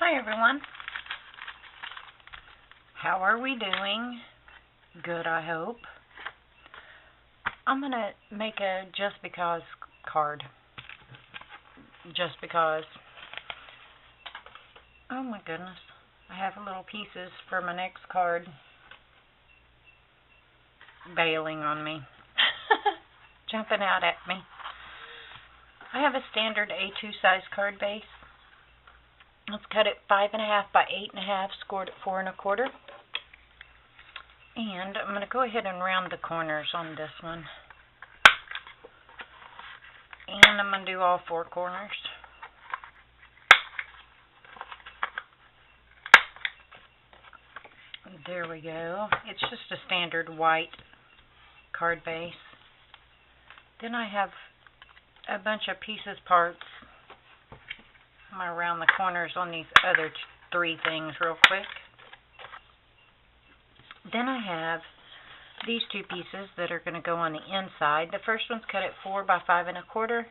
Hi everyone. How are we doing? Good, I hope. I'm going to make a just because card. Just because. Oh my goodness. I have little pieces for my next card bailing on me. Jumping out at me. I have a standard A2 size card base. Let's cut it 5.5 by 8.5, scored at 4 1/4. And I'm going to go ahead and round the corners on this one. And I'm going to do all 4 corners. There we go. It's just a standard white card base. Then I have a bunch of pieces parts. I'm going to round the corners on these other 3 things real quick. Then I have these 2 pieces that are going to go on the inside. The first one's cut at 4 by 5 1/4,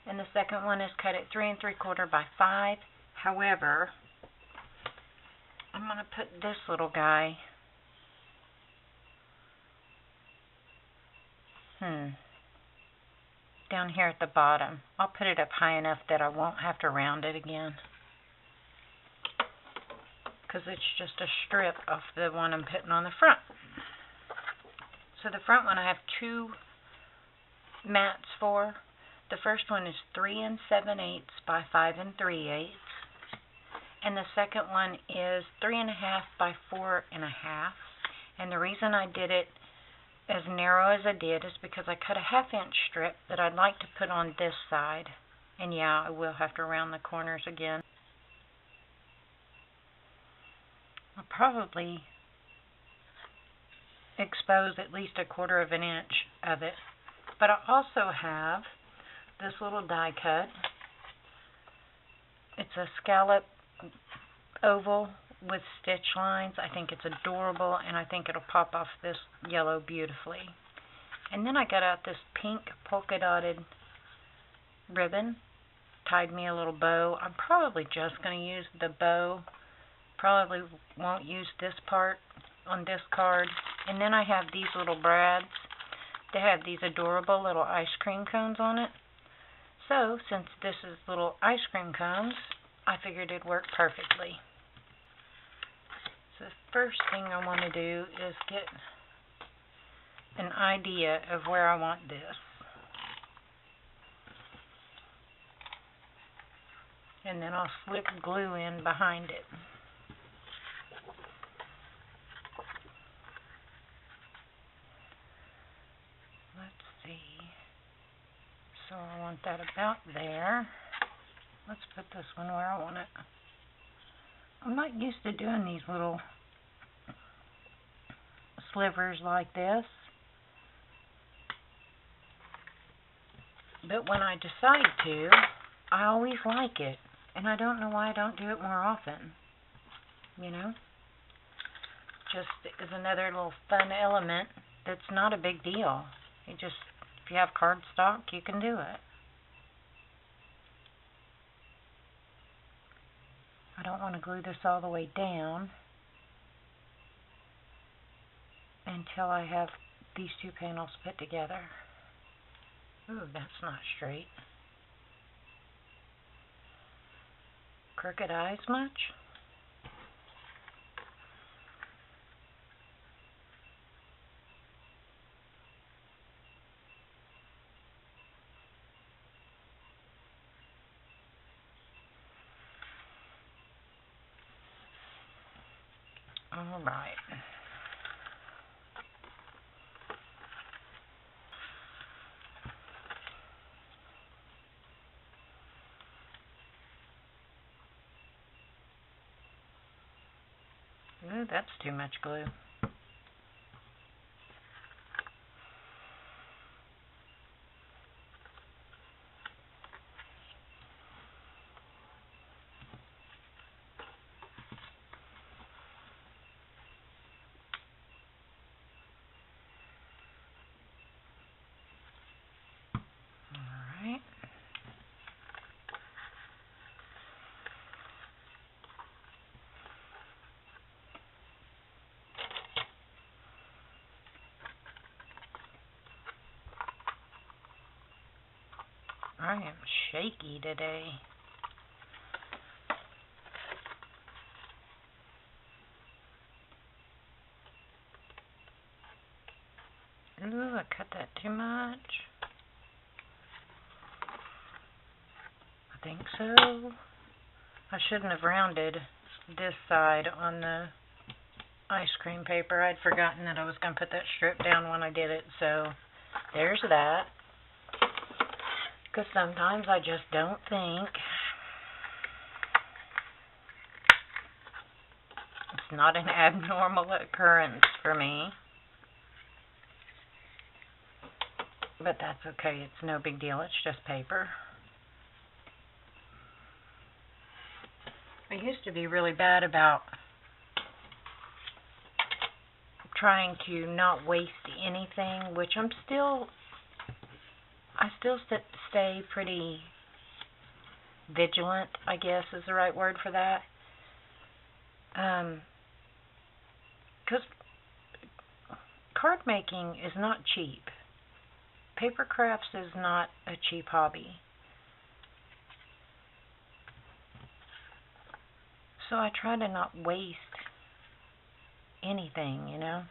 and the second one is cut at 3 3/4 by 5. However, I'm going to put this little guy down here at the bottom. I'll put it up high enough that I won't have to round it again, because it's just a strip of the one I'm putting on the front. So the front one I have 2 mats for. The first one is 3 7/8 by 5 3/8, and the second one is 3.5 by 4.5. And the reason I did it as narrow as I did is because I cut a 1/2 inch strip that I'd like to put on this side. And yeah, I will have to round the corners again. I'll probably expose at least 1/4 inch of it. But I also have this little die cut. It's a scallop oval with stitch lines. I think it's adorable, and I think it'll pop off this yellow beautifully. And then I got out this pink polka dotted ribbon, tied me a little bow. I'm probably just going to use the bow. Probably won't use this part on this card. And then I have these little brads. They have these adorable little ice cream cones on it. So, since this is little ice cream cones, I figured it'd work perfectly. So the first thing I want to do is get an idea of where I want this. And then I'll slip glue in behind it. Let's see. So I want that about there. Let's put this one where I want it. I'm not used to doing these little slivers like this, but when I decide to, I always like it, and I don't know why I don't do it more often, you know? Just is another little fun element that's not a big deal. If you have cardstock, you can do it. I don't want to glue this all the way down until I have these 2 panels put together. Ooh, that's not straight. Crooked eyes much? All right. Ooh, that's too much glue. All right. am shaky today. Ooh, I cut that too much. I think so. I shouldn't have rounded this side on the ice cream paper. I'd forgotten that I was going to put that strip down when I did it, so there's that. Because sometimes I just don't think. It's not an abnormal occurrence for me. But that's okay. It's no big deal. It's just paper. I used to be really bad about trying to not waste anything, which I still stay pretty vigilant, I guess is the right word for that. Because card making is not cheap. Paper crafts is not a cheap hobby. So I try to not waste anything, you know.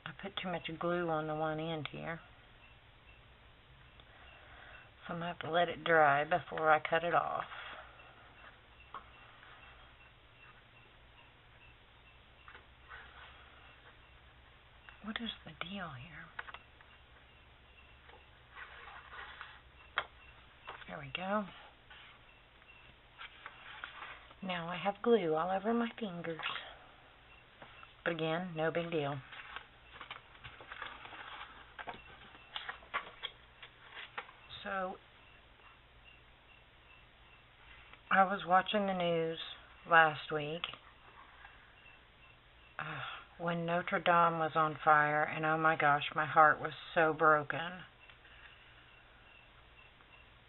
I put too much glue on the one end here. So I'm going to have to let it dry before I cut it off. What is the deal here? There we go. Now I have glue all over my fingers. But again, no big deal. So, I was watching the news last week when Notre Dame was on fire, and oh my gosh, my heart was so broken.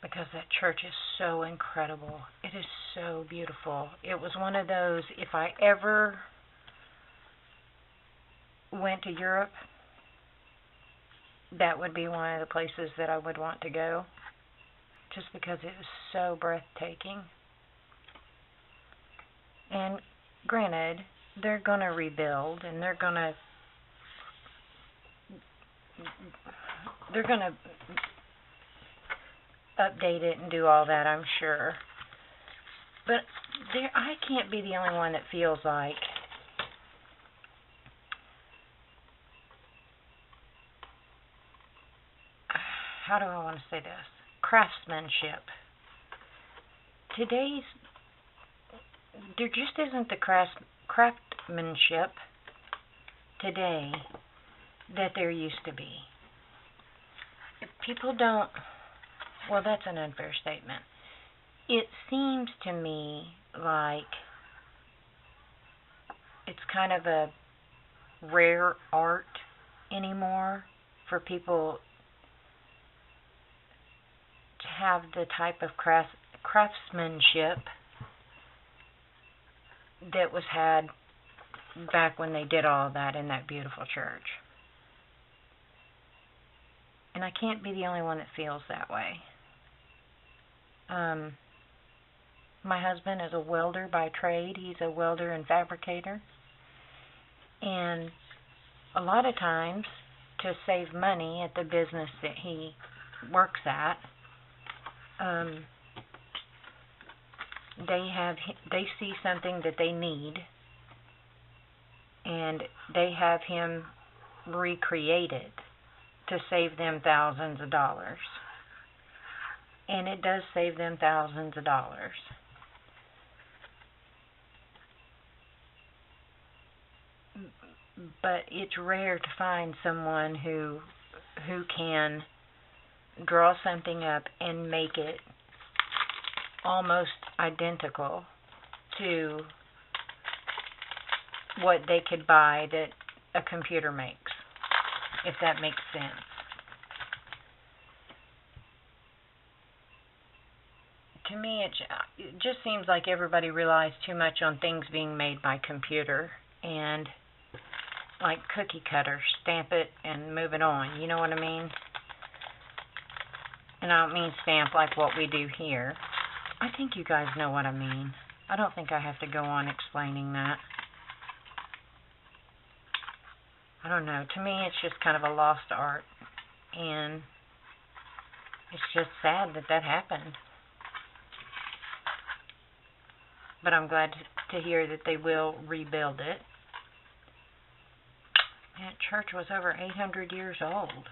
Because that church is so incredible. It is so beautiful. It was one of those, if I ever went to Europe, that would be one of the places that I would want to go. Just because it is so breathtaking. And granted, they're going to rebuild and they're going to update it and do all that, I'm sure. But I can't be the only one that feels like how do I want to say this? Craftsmanship. There just isn't the craftsmanship today that there used to be. People don't, well, that's an unfair statement. It seems to me like it's kind of a rare art anymore for people to have the type of craftsmanship that was had back when they did all that in that beautiful church. And I can't be the only one that feels that way. My husband is a welder by trade. He's a welder and fabricator. And a lot of times, to save money at the business that he works at, they see something that they need, and they have him recreate it to save them thousands of dollars. And it does save them thousands of dollars. But it's rare to find someone who can draw something up and make it almost identical to what they could buy that a computer makes, if that makes sense. To me, it just seems like everybody relies too much on things being made by computer, and like cookie cutter, stamp it and move it on. You know what I mean? And I don't mean stamp like what we do here. I think you guys know what I mean. I don't think I have to go on explaining that. I don't know. To me, it's just kind of a lost art. And it's just sad that that happened. But I'm glad to hear that they will rebuild it. That church was over 800 years old.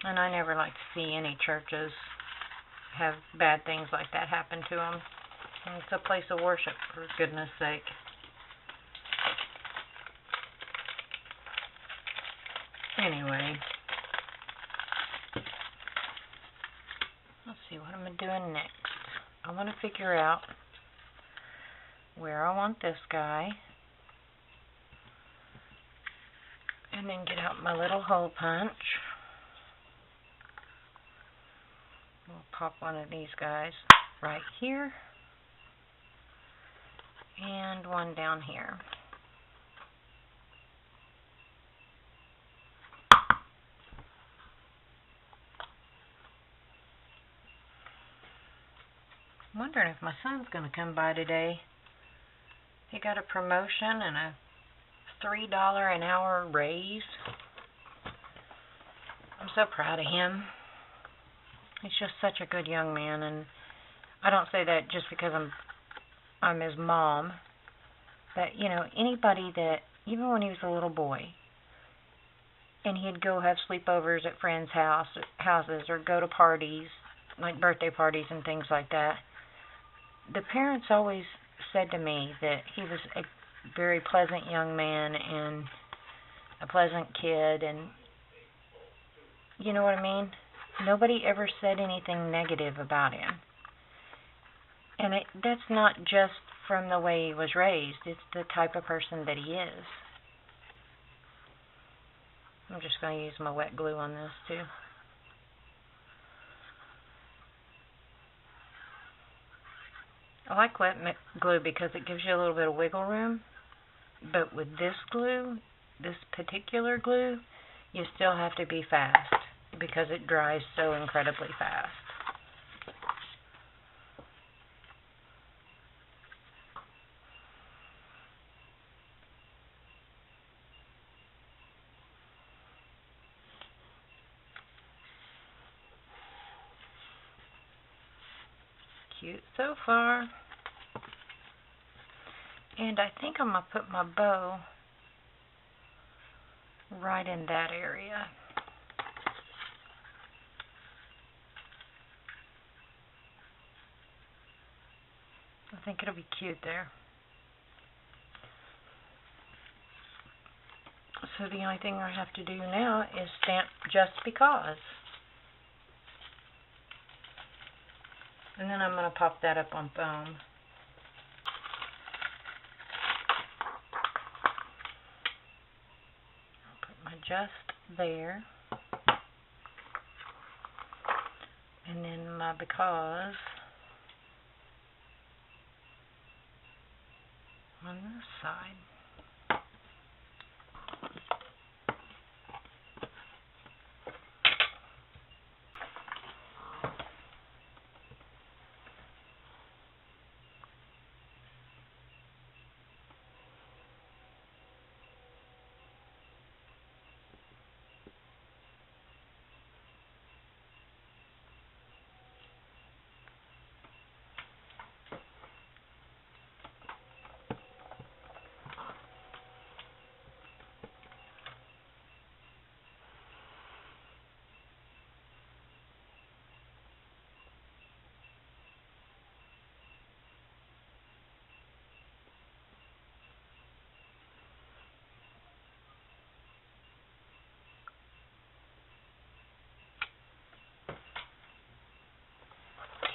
And I never like to see any churches have bad things like that happen to them. And it's a place of worship, for goodness sake. Anyway, let's see what I'm doing next. I want to figure out where I want this guy. And then get out my little hole punch. We'll pop one of these guys right here. And one down here. I'm wondering if my son's going to come by today. He got a promotion and a $3 an hour raise. I'm so proud of him. He's just such a good young man, and I don't say that just because I'm his mom. But, you know, anybody that, even when he was a little boy, and he'd go have sleepovers at friends' houses or go to parties, like birthday parties and things like that, the parents always said to me that he was a very pleasant young man and a pleasant kid, and you know what I mean? Nobody ever said anything negative about him. And that's not just from the way he was raised. It's the type of person that he is. I'm just going to use my wet glue on this too. I like wet glue because it gives you a little bit of wiggle room. But with this glue, this particular glue, you still have to be fast because it dries so incredibly fast. Cute so far. And I think I'm going to put my bow right in that area. I think it'll be cute there. So the only thing I have to do now is stamp Just Because. And then I'm going to pop that up on foam. I'll put my Just there. And then my Because on this side.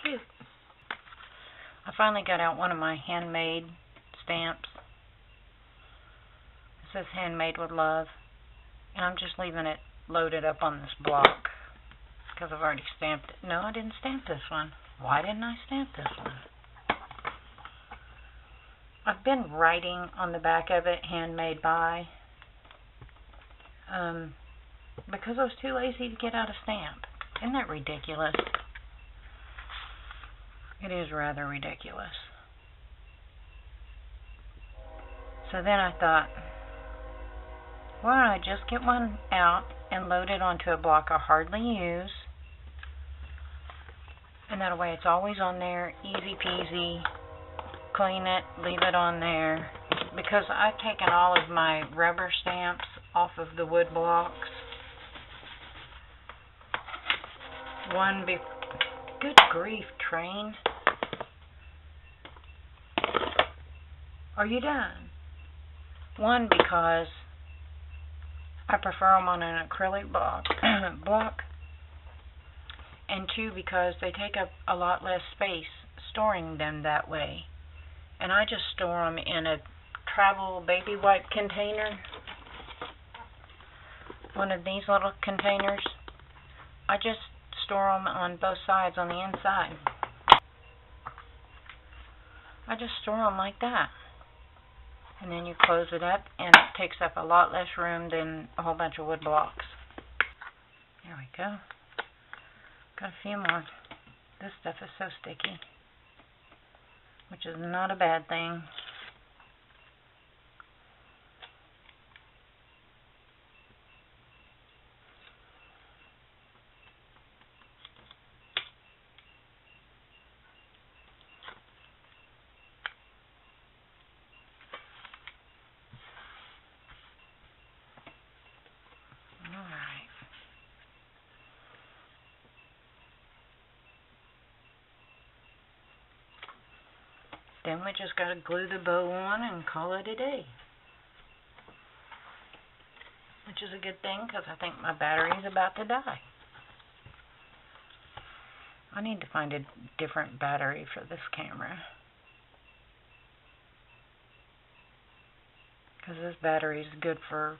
Cute. I finally got out one of my handmade stamps. It says handmade with love. And I'm just leaving it loaded up on this block because I've already stamped it. No, I didn't stamp this one. Why didn't I stamp this one? I've been writing on the back of it, handmade by. because I was too lazy to get out a stamp. Isn't that ridiculous? It is rather ridiculous. So then I thought, why don't I just get one out and load it onto a block I hardly use, and that way it's always on there, easy peasy, clean it, leave it on there, because I've taken all of my rubber stamps off of the wood blocks. Good grief, train. Are you done? One, because I prefer them on an acrylic block, and two, because they take up a lot less space storing them that way. And I just store them in a travel baby wipe container, one of these little containers. I just store them on both sides on the inside. I just store them like that. And then you close it up, and it takes up a lot less room than a whole bunch of wood blocks. There we go. Got a few more. This stuff is so sticky, which is not a bad thing. Then we just got to glue the bow on and call it a day. Which is a good thing, because I think my battery's about to die. I need to find a different battery for this camera, because this battery is good for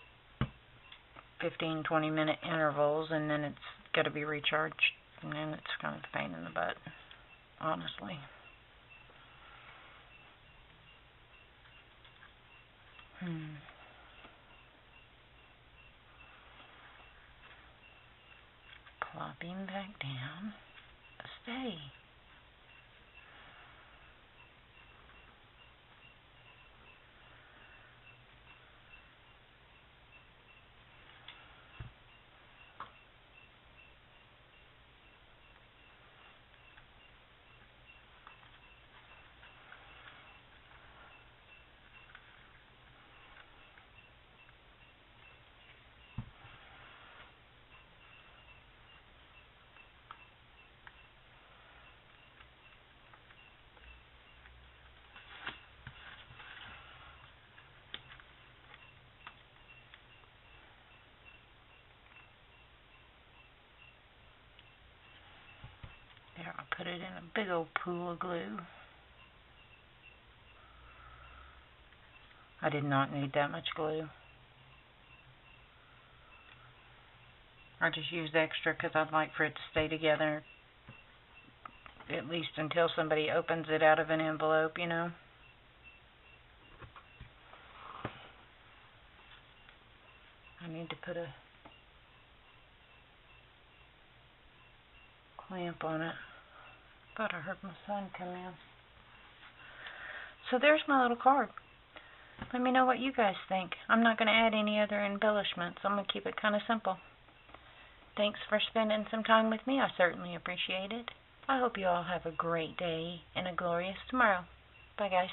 15-20 minute intervals, and then it's got to be recharged, and then it's kind of a pain in the butt, honestly. Plopping back down. Stay. There, I'll put it in a big old pool of glue. I did not need that much glue. I just used extra because I'd like for it to stay together at least until somebody opens it out of an envelope, you know. I need to put a clamp on it. Thought I heard my son come in. So there's my little card. Let me know what you guys think. I'm not going to add any other embellishments. I'm going to keep it kind of simple. Thanks for spending some time with me. I certainly appreciate it. I hope you all have a great day and a glorious tomorrow. Bye, guys.